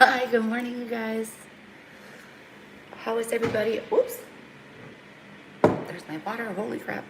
Hi, good morning, you guys. How is everybody? Oops, there's my water. Holy crap.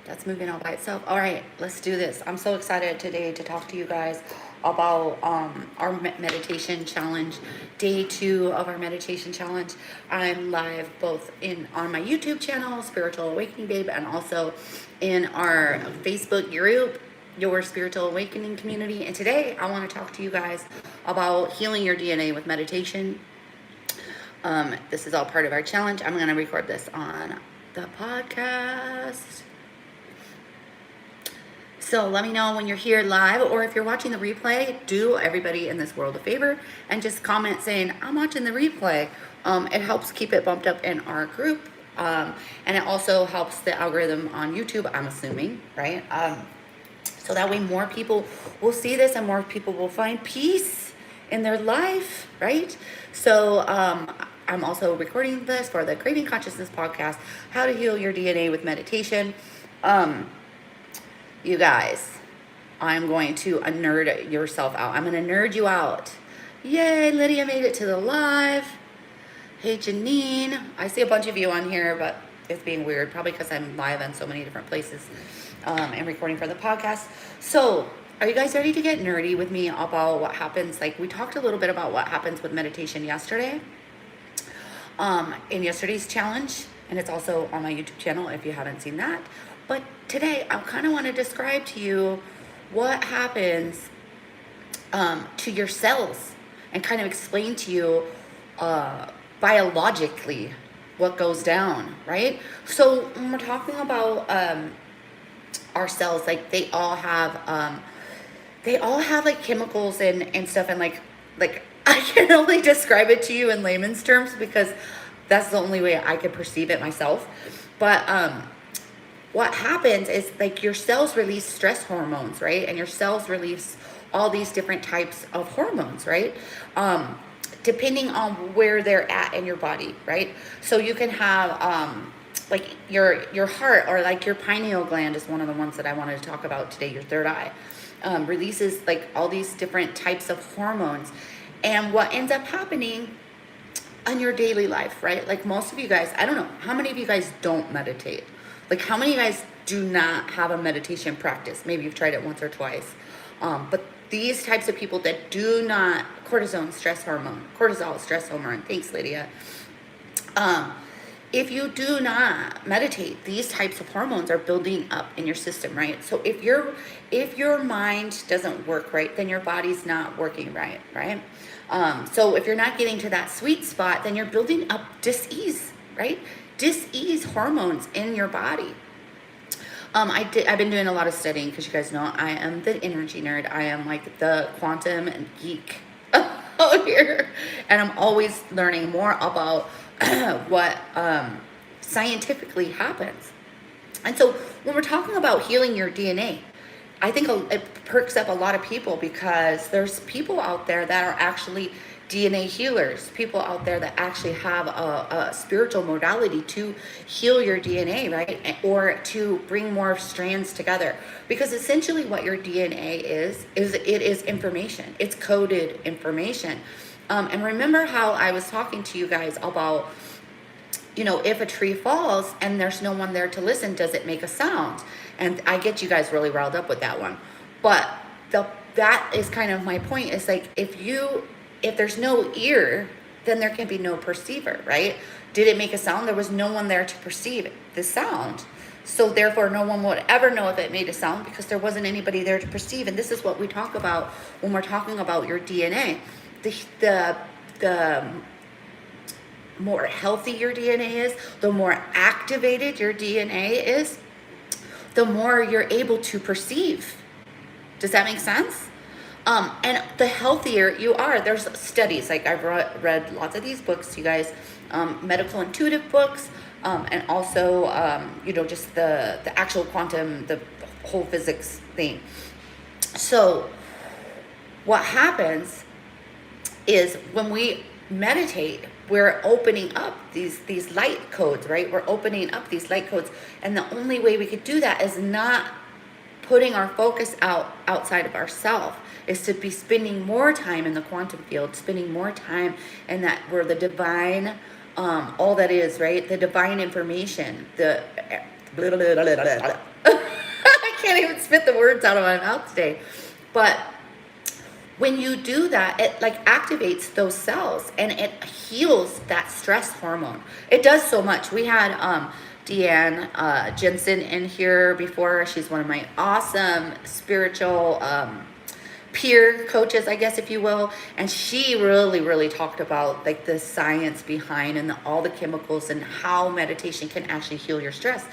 That's moving all by itself. All right, let's do this. I'm so excited today to talk to you guys about our meditation challenge, day 2 of our meditation challenge. I'm live both on my YouTube channel, Spiritual Awakening Babe, and also in our Facebook group, Your Spiritual Awakening Community. And today I want to talk to you guys about healing your DNA with meditation. This is all part of our challenge. I'm going to record this on the podcast. So let me know when you're here live, or if you're watching the replay, do everybody in this world a favor and just comment saying, I'm watching the replay. It helps keep it bumped up in our group. And it also helps the algorithm on YouTube, I'm assuming, right? So that way more people will see this and more people will find peace in their life, right? So I'm also recording this for the Craving Consciousness podcast, How to Heal Your DNA with Meditation. You guys, I'm going to nerd yourself out. I'm going to nerd you out. Yay, Lydia made it to the live. Hey, Janine. I see a bunch of you on here, but it's being weird, probably because I'm live in so many different places and recording for the podcast. So, are you guys ready to get nerdy with me about what happens? Like, we talked a little bit about what happens with meditation yesterday in yesterday's challenge, and it's also on my YouTube channel if you haven't seen that. But today, I kind of want to describe to you what happens to your cells and kind of explain to you biologically what goes down, right? So when we're talking about our cells, like they all have like chemicals and stuff, and like I can only describe it to you in layman's terms because that's the only way I could perceive it myself. But what happens is like your cells release stress hormones, right? And your cells release all these different types of hormones, right? Depending on where they're at in your body, right? So you can have like your heart, or like your pineal gland is one of the ones that I wanted to talk about today, your third eye, releases like all these different types of hormones. And what ends up happening on your daily life, right? Like most of you guys, I don't know, how many of you guys don't meditate? Like how many of you guys do not have a meditation practice? Maybe you've tried it once or twice. But these types of people that do not, cortisol, stress hormone, thanks Lydia. If you do not meditate, these types of hormones are building up in your system, right? So if your mind doesn't work right, then your body's not working right, right? So if you're not getting to that sweet spot, then you're building up dis-ease, right? Dis-ease hormones in your body. I've been doing a lot of studying because you guys know I am the energy nerd. I am like the quantum geek out here, and I'm always learning more about what scientifically happens. And so when we're talking about healing your DNA, I think it perks up a lot of people because there's people out there that are actually DNA healers, people out there that actually have a spiritual modality to heal your DNA, right? Or to bring more strands together. Because essentially what your DNA is it is information. It's coded information. And remember how I was talking to you guys about, if a tree falls and there's no one there to listen, does it make a sound? And I get you guys really riled up with that one. But that is kind of my point, is like, if there's no ear, then there can be no perceiver, right? Did it make a sound? There was no one there to perceive the sound. So therefore, no one would ever know if it made a sound because there wasn't anybody there to perceive. And this is what we talk about when we're talking about your DNA. The more healthy your DNA is, the more activated your DNA is, the more you're able to perceive. Does that make sense? And the healthier you are, there's studies, like I've read lots of these books, you guys, medical intuitive books, and also, just the actual quantum, the whole physics thing. So what happens is when we meditate, we're opening up these light codes, right? We're opening up these light codes. And the only way we could do that is not putting our focus outside of ourselves is to be spending more time in the quantum field, spending more time in that where the divine, all that is, right? The divine information, the I can't even spit the words out of my mouth today. But when you do that, it like activates those cells and it heals that stress hormone. It does so much. We had Deanne Jensen in here before. She's one of my awesome spiritual peer coaches, I guess, if you will. And she really talked about like the science behind and all the chemicals and how meditation can actually heal your stress.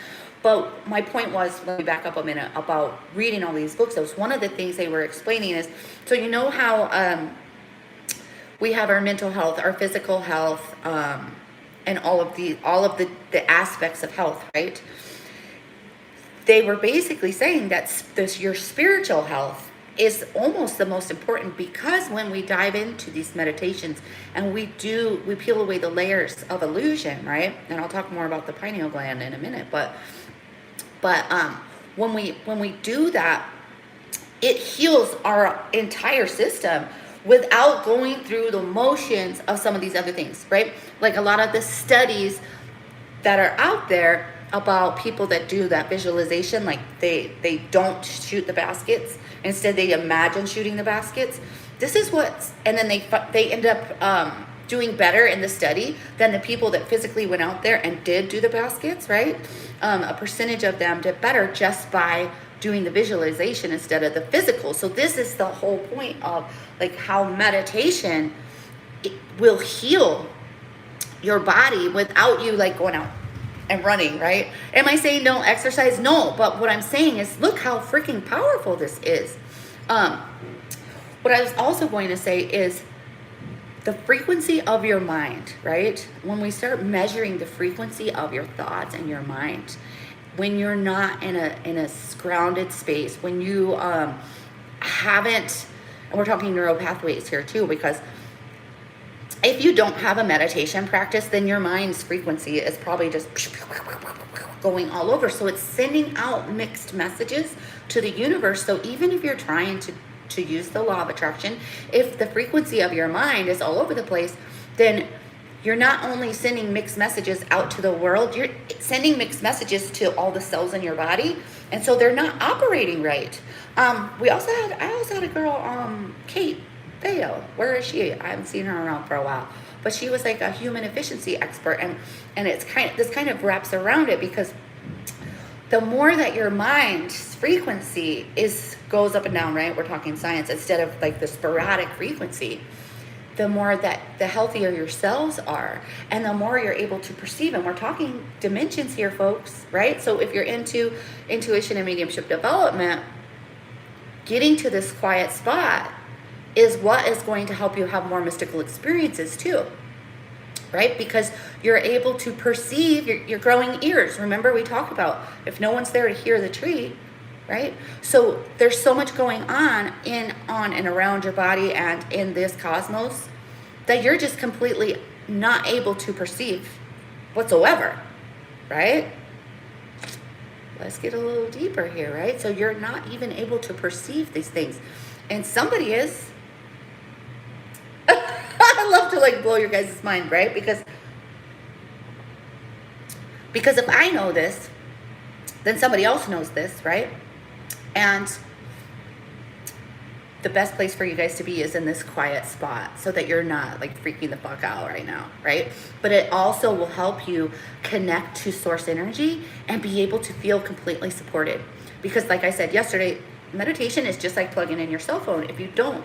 But my point was, let me back up a minute, about reading all these books. That was one of the things they were explaining is, so you know how we have our mental health, our physical health, and all of the aspects of health, right? They were basically saying that your spiritual health is almost the most important, because when we dive into these meditations and we peel away the layers of illusion, right? And I'll talk more about the pineal gland in a minute, but when we do that, it heals our entire system without going through the motions of some of these other things, right? Like a lot of the studies that are out there about people that do that visualization, like they don't shoot the baskets, instead they imagine shooting the baskets. This is and then they end up doing better in the study than the people that physically went out there and did do the baskets, right? A percentage of them did better just by doing the visualization instead of the physical. So this is the whole point of like how meditation will heal your body without you like going out and running, right? Am I saying don't exercise? No, but what I'm saying is look how freaking powerful this is. What I was also going to say is the frequency of your mind, right? When we start measuring the frequency of your thoughts and your mind, when you're not in a grounded space, when you haven't, and we're talking neural pathways here too, because if you don't have a meditation practice, then your mind's frequency is probably just going all over. So it's sending out mixed messages to the universe. So even if you're trying to use the law of attraction, if the frequency of your mind is all over the place, then you're not only sending mixed messages out to the world, you're sending mixed messages to all the cells in your body, and so they're not operating right. I also had a girl, Kate Bayo. Where is she? I haven't seen her around for a while, but she was like a human efficiency expert, and it's this kind of wraps around it, because the more that your mind's frequency goes up and down, right? We're talking science instead of like the sporadic frequency. The more the healthier your cells are, and the more you're able to perceive. And we're talking dimensions here, folks, right? So if you're into intuition and mediumship development, getting to this quiet spot is what is going to help you have more mystical experiences too, right? Because you're able to perceive your growing ears. Remember, we talked about if no one's there to hear the tree, right? So there's so much going on and around your body and in this cosmos that you're just completely not able to perceive whatsoever, right? Let's get a little deeper here, right? So you're not even able to perceive these things, and somebody is. I love to like blow your guys' mind, right? Because if I know this, then somebody else knows this, right? And the best place for you guys to be is in this quiet spot, so that you're not like freaking the fuck out right now, right? But it also will help you connect to source energy and be able to feel completely supported. Because like I said yesterday, meditation is just like plugging in your cell phone. If you don't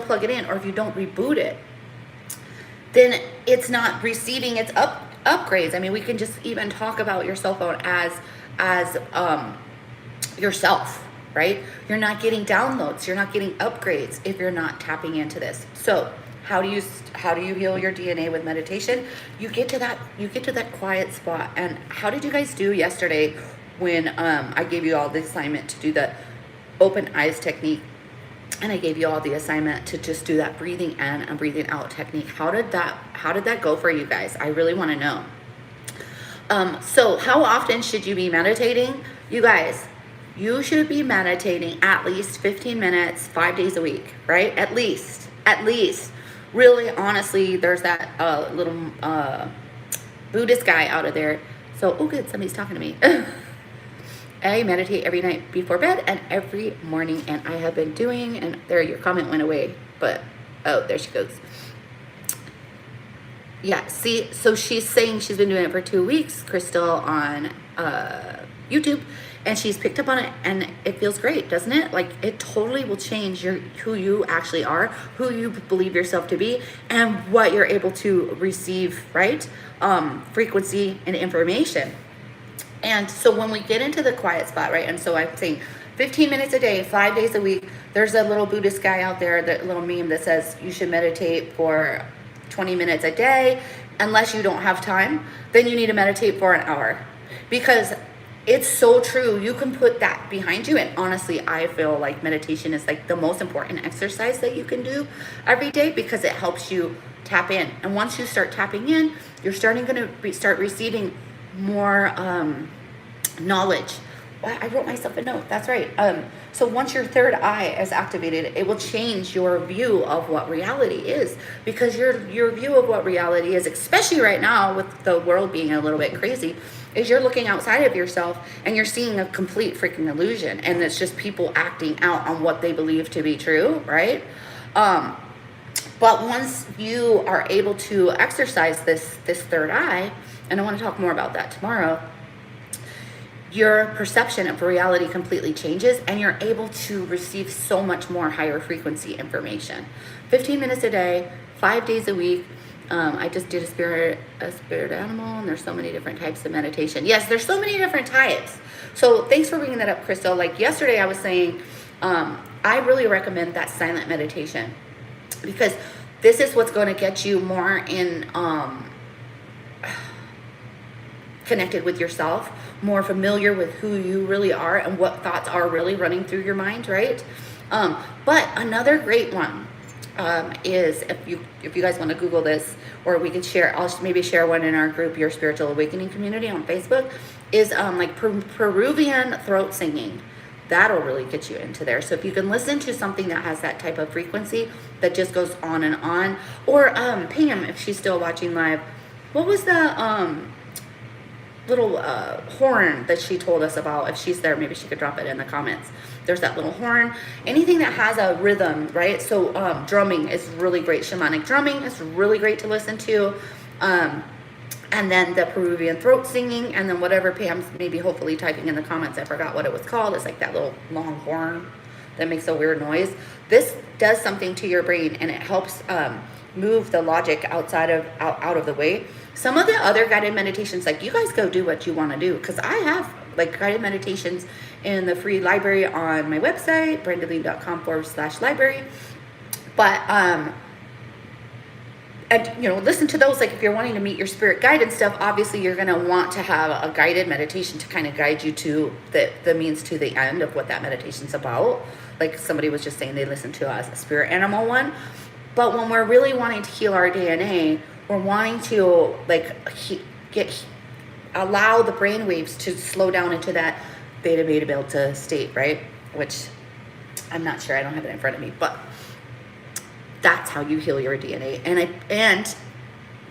plug it in, or if you don't reboot it, then it's not receiving its upgrades. I mean, we can just even talk about your cell phone as yourself, right? You're not getting downloads, you're not getting upgrades if you're not tapping into this. So how do you heal your DNA with meditation? You get to that quiet spot. And how did you guys do yesterday when I gave you all the assignment to do the open eyes technique, and I gave you all the assignment to just do that breathing in and breathing out technique? How did that go for you guys? I really want to know. So how often should you be meditating? You guys, You should be meditating at least 15 minutes, 5 days a week, right? At least. Really, honestly, there's that little Buddhist guy out of there. So, oh, good, somebody's talking to me. I meditate every night before bed and every morning, and I have been doing, and there, your comment went away, but, oh, there she goes. Yeah, see, so she's saying she's been doing it for 2 weeks, Crystal, on YouTube, and she's picked up on it, and it feels great, doesn't it? Like, it totally will change who you actually are, who you believe yourself to be, and what you're able to receive, right? Frequency and information. And so when we get into the quiet spot, right? And so I'm saying 15 minutes a day, 5 days a week. There's a little Buddhist guy out there, that little meme that says you should meditate for 20 minutes a day. Unless you don't have time, then you need to meditate for an hour. Because it's so true. You can put that behind you. And honestly, I feel like meditation is like the most important exercise that you can do every day, because it helps you tap in. And once you start tapping in, you're starting to start receiving more knowledge. Well, I wrote myself a note. That's right. So once your third eye is activated, it will change your view of what reality is, because your view of what reality is, especially right now with the world being a little bit crazy, is you're looking outside of yourself and you're seeing a complete freaking illusion, and it's just people acting out on what they believe to be true, right? But once you are able to exercise this third eye, and I want to talk more about that tomorrow, your perception of reality completely changes, and you're able to receive so much more higher frequency information. 15 minutes a day, 5 days a week. I just did a spirit animal, and there's so many different types of meditation. Yes, there's so many different types. So thanks for bringing that up, Crystal. Like yesterday I was saying, I really recommend that silent meditation, because this is what's going to get you more in connected with yourself, more familiar with who you really are and what thoughts are really running through your mind, right? But another great one is, if you guys want to Google this, or we could share, I'll maybe share one in our group, Your Spiritual Awakening Community on Facebook, is like Peruvian throat singing. That'll really get you into there. So if you can listen to something that has that type of frequency that just goes on and on, or Pam, if she's still watching live, what was the little horn that she told us about? If she's there, maybe she could drop it in the comments. There's that little horn. Anything that has a rhythm, right? So drumming is really great. Shamanic drumming is really great to listen to. And then the Peruvian throat singing, and then whatever Pam's maybe hopefully typing in the comments, I forgot what it was called. It's like that little long horn that makes a weird noise. This does something to your brain, and it helps move the logic out of the way. Some of the other guided meditations, like, you guys go do what you want to do, because I have like guided meditations in the free library on my website, brandaleen.com/library. But and listen to those. Like, if you're wanting to meet your spirit guide and stuff, obviously you're going to want to have a guided meditation to kind of guide you to the means to the end of what that meditation's about. Like somebody was just saying, they listened to a spirit animal one. But when we're really wanting to heal our DNA, we're wanting to allow the brain waves to slow down into that beta delta state, right? Which I'm not sure, I don't have it in front of me, but that's how you heal your DNA. And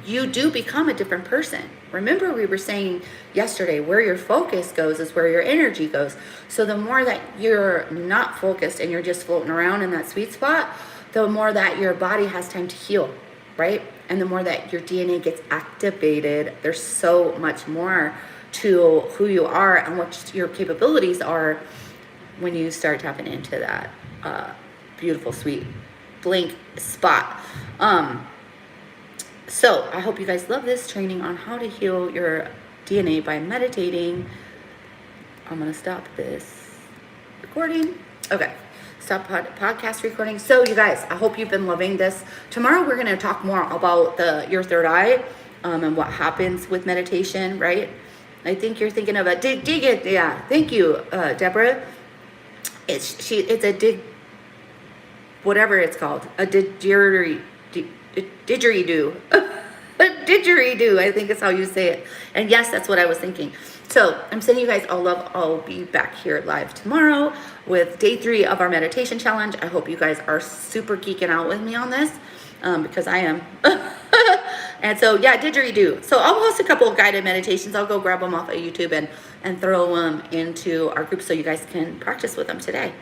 you do become a different person. Remember, we were saying yesterday, where your focus goes is where your energy goes. So the more that you're not focused and you're just floating around in that sweet spot, the more that your body has time to heal, right? And the more that your DNA gets activated. There's so much more to who you are and what your capabilities are when you start tapping into that beautiful, sweet blank spot. So I hope you guys love this training on how to heal your DNA by meditating. I'm going to stop this recording. Okay. Stop podcast recording. So you guys, I hope you've been loving this. Tomorrow we're going to talk more about your third eye and what happens with meditation, right? I think you're thinking of dig it. Yeah. Thank you, Deborah. It's a whatever it's called, a didgeridoo. Didgeridoo, I think is how you say it. And yes, that's what I was thinking. So I'm sending you guys all love. I'll be back here live tomorrow with day 3 of our meditation challenge. I hope you guys are super geeking out with me on this, because I am. And so, yeah, didgeridoo. So I'll post a couple of guided meditations. I'll go grab them off of YouTube and throw them into our group so you guys can practice with them today.